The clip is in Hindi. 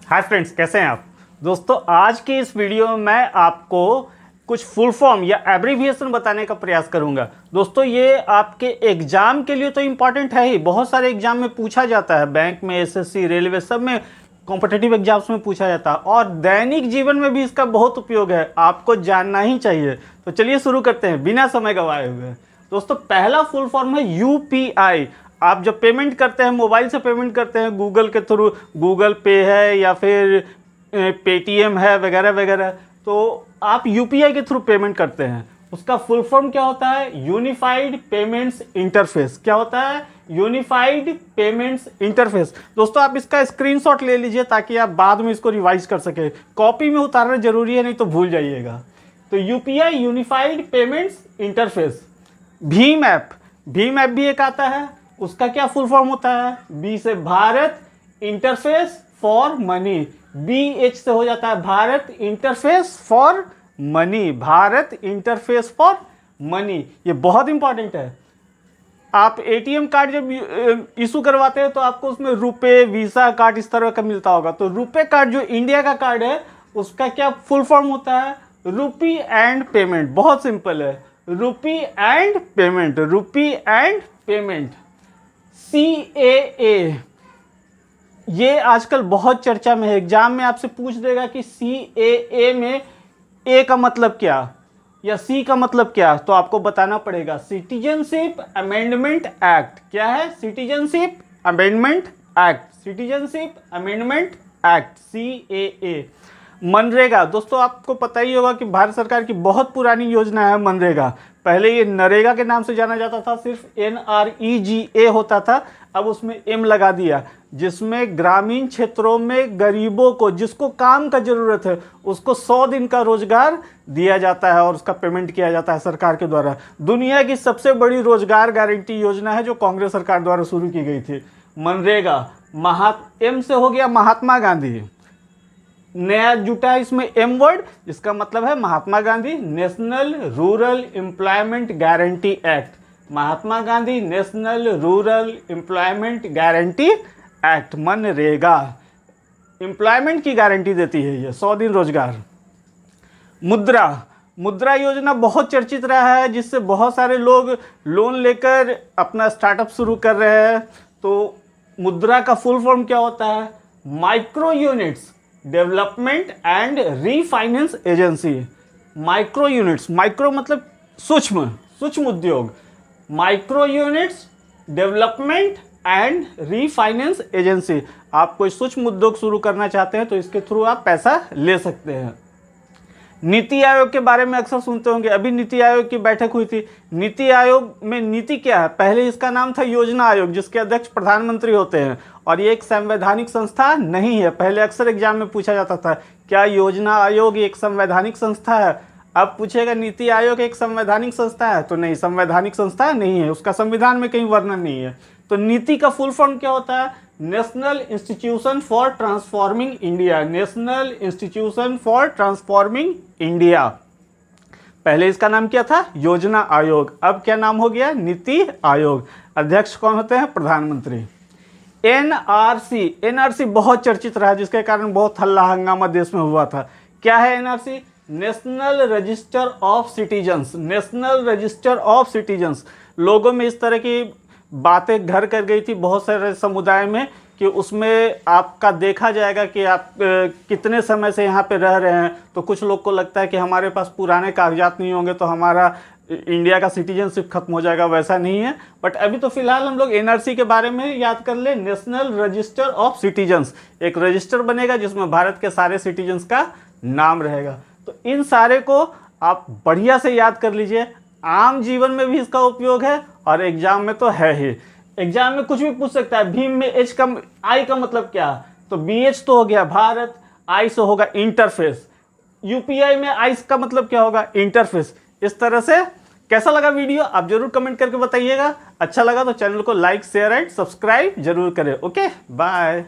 हाय फ्रेंड्स, कैसे हैं आप। दोस्तों, आज की इस वीडियो में मैं आपको कुछ फुल फॉर्म या एब्रीविएशन बताने का प्रयास करूंगा। दोस्तों, ये आपके एग्जाम के लिए तो इम्पॉर्टेंट है ही, बहुत सारे एग्जाम में पूछा जाता है, बैंक में, एसएससी, रेलवे, सब में कॉम्पिटिटिव एग्जाम्स में पूछा जाता है और दैनिक जीवन में भी इसका बहुत उपयोग है, आपको जानना ही चाहिए। तो चलिए शुरू करते हैं बिना समय गंवाए हुए। दोस्तों, पहला फुल फॉर्म है यूपीआई। आप जब पेमेंट करते हैं, मोबाइल से पेमेंट करते हैं, गूगल के थ्रू, गूगल पे है या फिर पेटीएम है वगैरह वगैरह, तो आप यूपीआई के थ्रू पेमेंट करते हैं। उसका फुल फॉर्म क्या होता है? Unified payments interface. क्या होता है? Unified payments interface. दोस्तों, आप इसका स्क्रीनशॉट ले लीजिए ताकि आप बाद में इसको रिवाइज कर सके। कॉपी में उतारना जरूरी है, नहीं तो भूल जाइएगा। तो UPI unified payments interface. Bhim app, Bhim app भी एक आता है। उसका क्या फुल फॉर्म होता है? बी से Bharat interface for money. BH से हो जाता है Bharat interface for money. Bharat interface for money, ये बहुत इंपॉर्टेंट है। आप एटीएम कार्ड जब इशू करवाते हैं तो आपको उसमें रुपए, वीसा कार्ड इस तरह का मिलता होगा। तो रुपए कार्ड जो इंडिया का कार्ड है, उसका क्या फुल फॉर्म होता है? Rupee and payment. बहुत सिंपल है, rupee and payment, rupee and payment. CAA, ये आजकल बहुत चर्चा में है। एग्जाम में आपसे पूछ देगा कि CAA में A का मतलब क्या या C का मतलब क्या, तो आपको बताना पड़ेगा सिटीजनशिप अमेंडमेंट एक्ट। क्या है? Citizenship amendment act, citizenship amendment act, CAA। MNREGA, दोस्तों आपको पता ही होगा कि भारत सरकार की बहुत पुरानी योजना है मनरेगा। पहले ये नरेगा के नाम से जाना जाता था, सिर्फ NREGA होता था, अब उसमें M लगा दिया, जिसमें ग्रामीण क्षेत्रों में गरीबों को, जिसको काम का जरूरत है, उसको 100 दिन का रोजगार दिया जाता है और उसका पेमेंट किया जाता है सरकार के द्वारा। दुनिया की सबसे बड़ी रोजगार गारंटी योजना है जो कांग्रेस सरकार द्वारा शुरू की गई थी, मनरेगा। M से हो गया महात्मा गांधी, नया जुटा है इसमें M वर्ड, जिसका मतलब है Mahatma Gandhi national rural employment guarantee act. Mahatma Gandhi national rural employment guarantee act, मनरेगा, एम्प्लॉयमेंट की गारंटी देती है ये, 100 दिन रोजगार। मुद्रा, मुद्रा योजना बहुत चर्चित रहा है, जिससे बहुत सारे लोग लोन लेकर अपना स्टार्टअप शुरू कर रहे हैं। तो मुद्रा का फुल फॉर्म क्या होता है? Micro units development and refinance agency. Micro units, micro मतलब सूक्ष्म, सूक्ष्म उद्योग। Micro units development and refinance agency. आप कोई सूक्ष्म उद्योग शुरू करना चाहते हैं तो इसके थ्रू आप पैसा ले सकते हैं। नीति आयोग के बारे में अक्सर सुनते होंगे, अभी नीति आयोग की बैठक हुई थी। नीति आयोग में नीति क्या है? पहले इसका नाम था योजना आयोग, जिसके अध्यक्ष प्रधानमंत्री होते हैं, और ये एक संवैधानिक संस्था नहीं है। पहले अक्सर एग्जाम में पूछा जाता था, क्या योजना आयोग एक संवैधानिक संस्था है? अब पूछेगा नीति आयोग एक संवैधानिक संस्था है, तो नहीं, संवैधानिक संस्था नहीं है, उसका संविधान में कहीं वर्णन नहीं है। तो नीति का फुल फॉर्म क्या होता है? National institution for transforming India. National institution for transforming India. पहले इसका नाम क्या था? योजना आयोग, अब क्या नाम हो गया? नीति आयोग। अध्यक्ष कौन होते हैं? प्रधानमंत्री। NRC बहुत चर्चित रहा, जिसके कारण बहुत हल्ला हंगामा देश में हुआ था। क्या है NRC? National register of citizens. National register of citizens. लोगों में इस तरह की बातें घर कर गई थी बहुत सारे समुदाय में कि उसमें आपका देखा जाएगा कि आप कितने समय से यहाँ पे रह रहे हैं। तो कुछ लोग को लगता है कि हमारे पास पुराने कागजात नहीं होंगे तो हमारा इंडिया का सिटीजनशिप खत्म हो जाएगा, वैसा नहीं है। बट अभी तो फिलहाल हम लोग NRC के बारे में याद कर ले, नेशनल रजिस्टर ऑफ सिटीजन्स। एक रजिस्टर बनेगा जिसमें भारत के सारे सिटीजन्स का नाम रहेगा। तो इन सारे को आप बढ़िया से याद कर लीजिए, आम जीवन में भी इसका उपयोग है और एग्जाम में तो है ही। एग्जाम में कुछ भी पूछ सकता है। भीम में I का मतलब क्या? तो BH तो हो गया भारत, I से होगा इंटरफेस। UPI में I का मतलब क्या होगा? इंटरफेस। इस तरह से कैसा लगा वीडियो आप जरूर कमेंट करके बताइएगा। अच्छा लगा तो चैनल को लाइक, शेयर एंड सब्सक्राइब जरूर करें। Okay, bye.